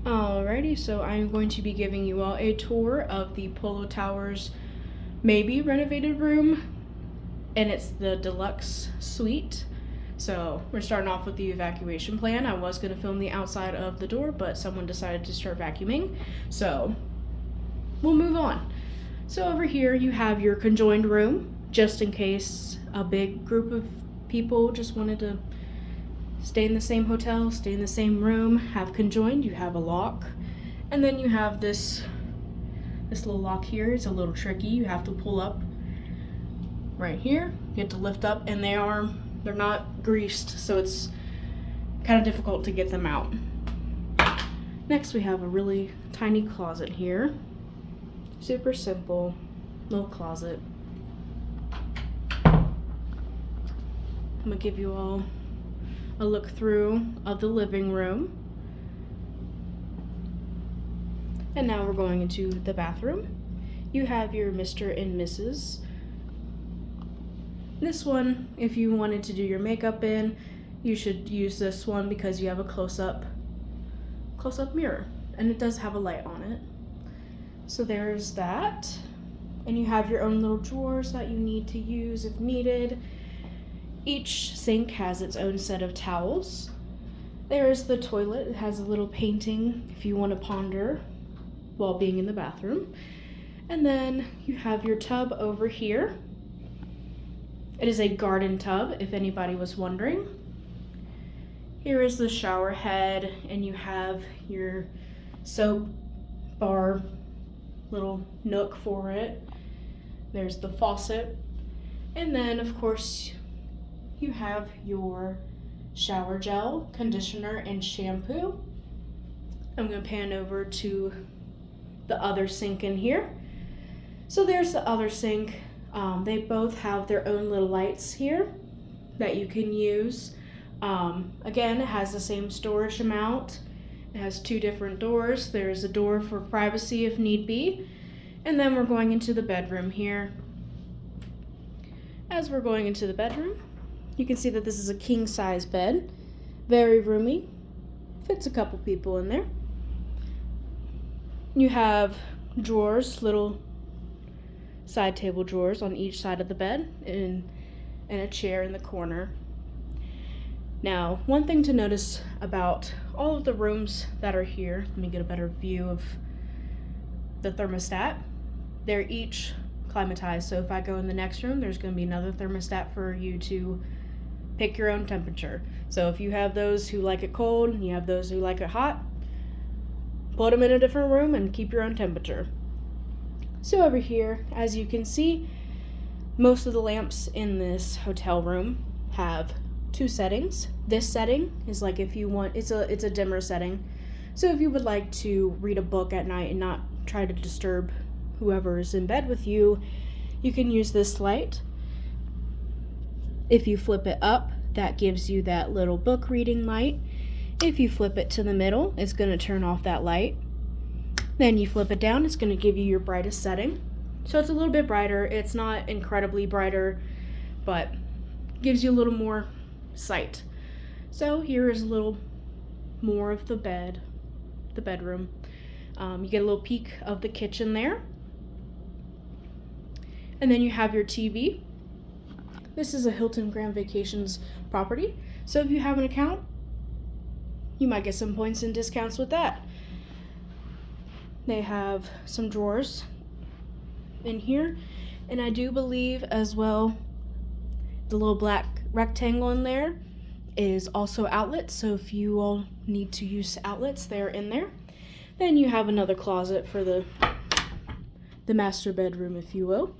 Alrighty, so I'm going to be giving you all a tour of the Polo Towers maybe renovated room, and it's the deluxe suite. So we're starting off with the evacuation plan. I was going to film the outside of the door, but someone decided to start vacuuming, so we'll move on. So over here you have your conjoined room, just in case a big group of people just wanted to stay in the same hotel, stay in the same room, have conjoined. You have a lock, and then you have this little lock here. It's a little tricky. You have to pull up right here. You have to lift up, and they're not greased, so it's kind of difficult to get them out. Next, we have a really tiny closet here. Super simple little closet. I'm gonna give you all a look through of the living room. And now we're going into the bathroom. You have your Mr. and Mrs. This one, if you wanted to do your makeup in, you should use this one because you have a close-up mirror, and it does have a light on it. So there's that. And you have your own little drawers that you need to use if needed. Each sink has its own set of towels. There is the toilet. It has a little painting if you want to ponder while being in the bathroom. And then you have your tub over here. It is a garden tub, if anybody was wondering. Here is the shower head, and you have your soap bar little nook for it. There's the faucet. And then, of course, you have your shower gel, conditioner, and shampoo. I'm going to pan over to the other sink in here. So there's the other sink. They both have their own little lights here that you can use. Again, it has the same storage amount. It has two different doors. There's a door for privacy if need be. And then we're going into the bedroom here. As we're going into the bedroom, you can see that this is a king size bed. Very roomy. Fits a couple people in there. You have drawers, little side table drawers on each side of the bed, and a chair in the corner. Now, one thing to notice about all of the rooms that are here, let me get a better view of the thermostat. They're each climatized, so if I go in the next room, there's going to be another thermostat for you to pick your own temperature. So if you have those who like it cold and you have those who like it hot, put them in a different room and keep your own temperature. So over here, as you can see, most of the lamps in this hotel room have two settings. This setting is like if you want, it's a dimmer setting. So if you would like to read a book at night and not try to disturb whoever is in bed with you, you can use this light. If you flip it up, that gives you that little book reading light. If you flip it to the middle, it's going to turn off that light. Then you flip it down, it's going to give you your brightest setting. So it's a little bit brighter. It's not incredibly brighter, but gives you a little more sight. So here is a little more of the bedroom. You get a little peek of the kitchen there. And then you have your TV. This is a Hilton Grand Vacations property. So if you have an account, you might get some points and discounts with that. They have some drawers in here. And I do believe as well, the little black rectangle in there is also outlets. So if you all need to use outlets, they're in there. Then you have another closet for the master bedroom, if you will.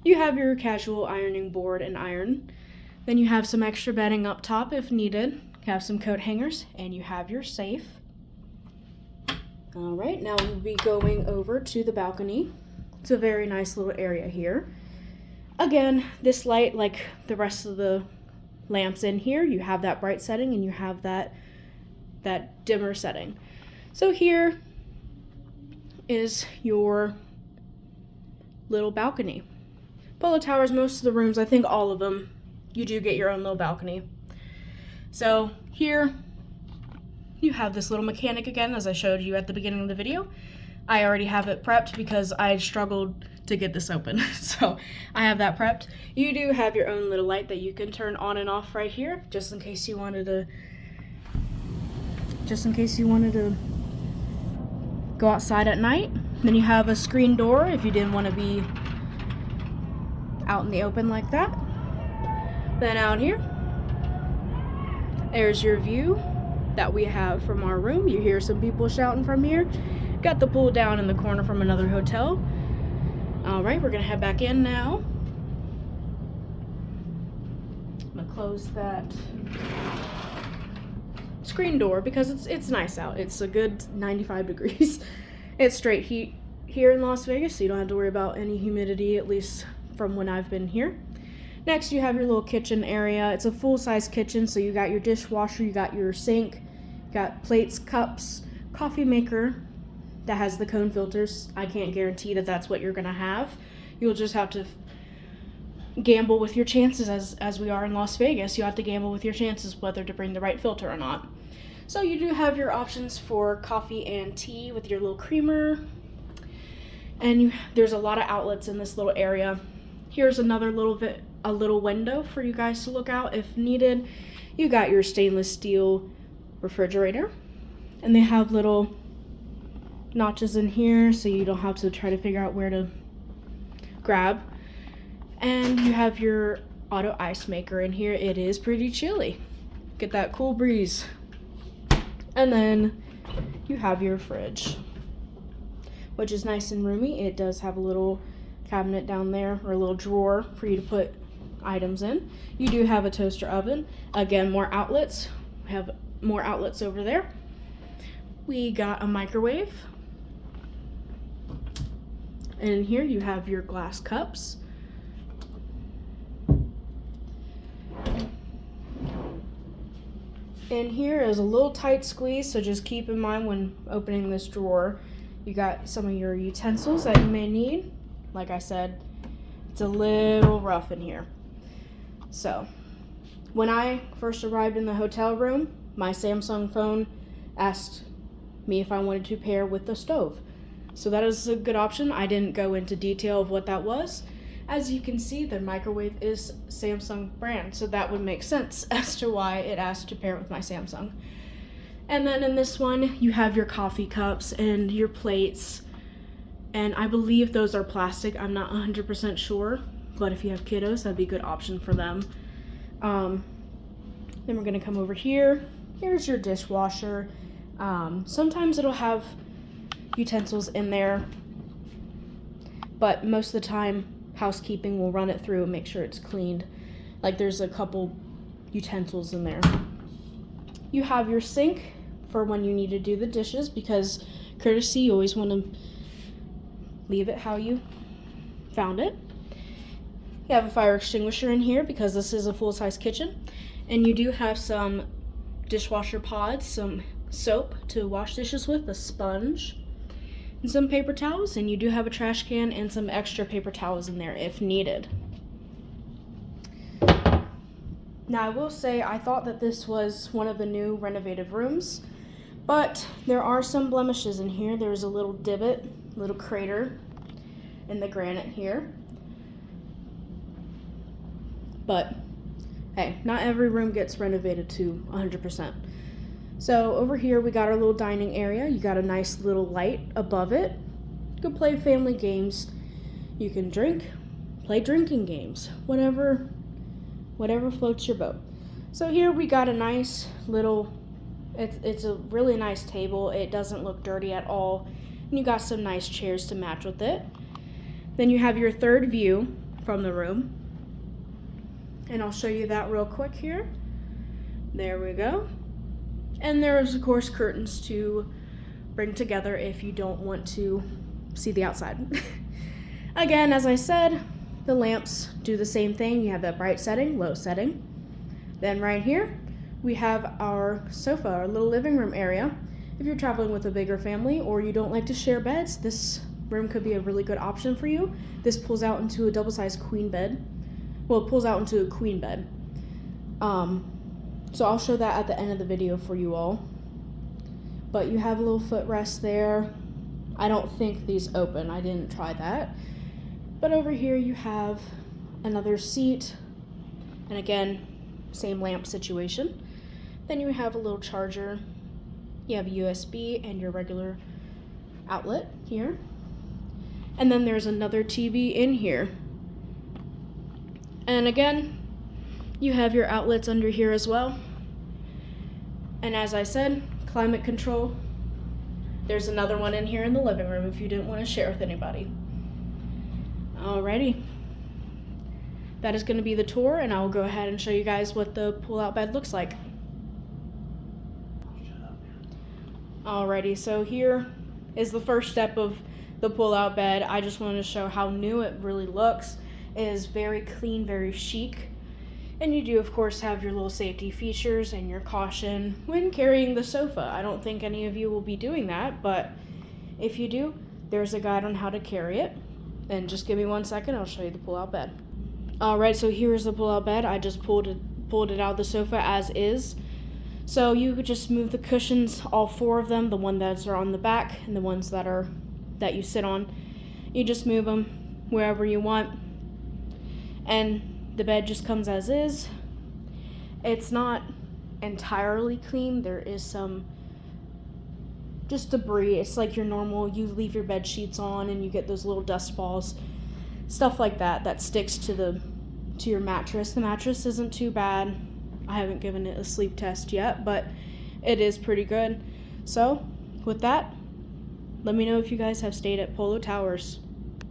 You have your casual ironing board and iron. Then you have some extra bedding up top if needed. You have some coat hangers, and you have your safe. All right, now we'll be going over to the balcony. It's a very nice little area here. Again, this light, like the rest of the lamps in here, you have that bright setting and you have that dimmer setting. So here is your little balcony. Polo Towers, most of the rooms, I think all of them, you do get your own little balcony. So here you have this little mechanic again, as I showed you at the beginning of the video. I already have it prepped because I struggled to get this open. So I have that prepped. You do have your own little light that you can turn on and off right here, just in case you wanted to go outside at night. Then you have a screen door if you didn't want to be out in the open like that. Then out here, there's your view that we have from our room. You hear some people shouting from here. Got the pool down in the corner from another hotel. All right, we're gonna head back in now. I'm gonna close that screen door because it's nice out. It's a good 95 degrees. It's straight heat here in Las Vegas, so you don't have to worry about any humidity, at least from when I've been here. Next, you have your little kitchen area. It's a full-size kitchen, so you got your dishwasher, you got your sink, you got plates, cups, coffee maker that has the cone filters. I can't guarantee that that's what you're gonna have. You'll just have to gamble with your chances, as we are in Las Vegas. You have to gamble with your chances whether to bring the right filter or not. So you do have your options for coffee and tea with your little creamer. And there's a lot of outlets in this little area. Here's another a little window for you guys to look out if needed. You got your stainless steel refrigerator, and they have little notches in here so you don't have to try to figure out where to grab. And you have your auto ice maker in here. It is pretty chilly. Get that cool breeze. And then you have your fridge, which is nice and roomy. It does have a little cabinet down there, or a little drawer for you to put items in. You do have a toaster oven. Again, more outlets. We have more outlets over there. We got a microwave. And here you have your glass cups. And here is a little tight squeeze, so just keep in mind when opening this drawer, you got some of your utensils that you may need. Like I said, it's a little rough in here. So, when I first arrived in the hotel room, my Samsung phone asked me if I wanted to pair with the stove. So that is a good option. I didn't go into detail of what that was. As you can see, the microwave is Samsung brand, so that would make sense as to why it asked to pair with my Samsung. And then in this one, you have your coffee cups and your plates, and I believe those are plastic. I'm not 100% sure, but if you have kiddos, that'd be a good option for them. Then we're gonna come over here. Here's your dishwasher. Sometimes it'll have utensils in there, but most of the time housekeeping will run it through and make sure it's cleaned. Like there's a couple utensils in there. You have your sink for when you need to do the dishes, because courtesy, you always want to leave it how you found it. You have a fire extinguisher in here because this is a full-size kitchen, and you do have some dishwasher pods, some soap to wash dishes with, a sponge, and some paper towels, and you do have a trash can and some extra paper towels in there if needed. Now I will say I thought that this was one of the new renovated rooms, but there are some blemishes in here. There's a little divot, little crater in the granite here. But hey, not every room gets renovated to 100%. So over here we got our little dining area. You got a nice little light above it. You can play family games. You can drink, play drinking games, whatever floats your boat. So here we got a nice little, it's a really nice table. It doesn't look dirty at all. And you got some nice chairs to match with it. Then you have your third view from the room. And I'll show you that real quick here. There we go. And there's, of course, curtains to bring together if you don't want to see the outside. Again, as I said, the lamps do the same thing. You have that bright setting, low setting. Then right here, we have our sofa, our little living room area. If you're traveling with a bigger family or you don't like to share beds, this room could be a really good option for you. This pulls out into a double-sized queen bed. Well, it pulls out into a queen bed. So I'll show that at the end of the video for you all. but you have a little footrest there. I don't think these open. I didn't try that. But over here you have another seat, and again, same lamp situation. Then you have a little charger. You have a USB and your regular outlet here. And then there's another TV in here. And again, you have your outlets under here as well. And as I said, climate control. There's another one in here in the living room if you didn't want to share with anybody. Alrighty. That is going to be the tour, and I'll go ahead and show you guys what the pull-out bed looks like. Alrighty, so here is the first step of the pull-out bed. I just wanted to show how new it really looks. It is very clean, very chic. And you do, of course, have your little safety features and your caution when carrying the sofa. I don't think any of you will be doing that, but if you do, there's a guide on how to carry it. And just give me 1 second, I'll show you the pull-out bed. Alright, so here's the pull-out bed. I just pulled it out of the sofa as is. So you could just move the cushions, all 4 of them, the ones that are on the back and the ones that you sit on. You just move them wherever you want. And the bed just comes as is. It's not entirely clean. There is some just debris. It's like your normal, you leave your bed sheets on and you get those little dust balls, stuff like that sticks to your mattress. The mattress isn't too bad. I haven't given it a sleep test yet, but it is pretty good. So with that, let me know if you guys have stayed at Polo Towers.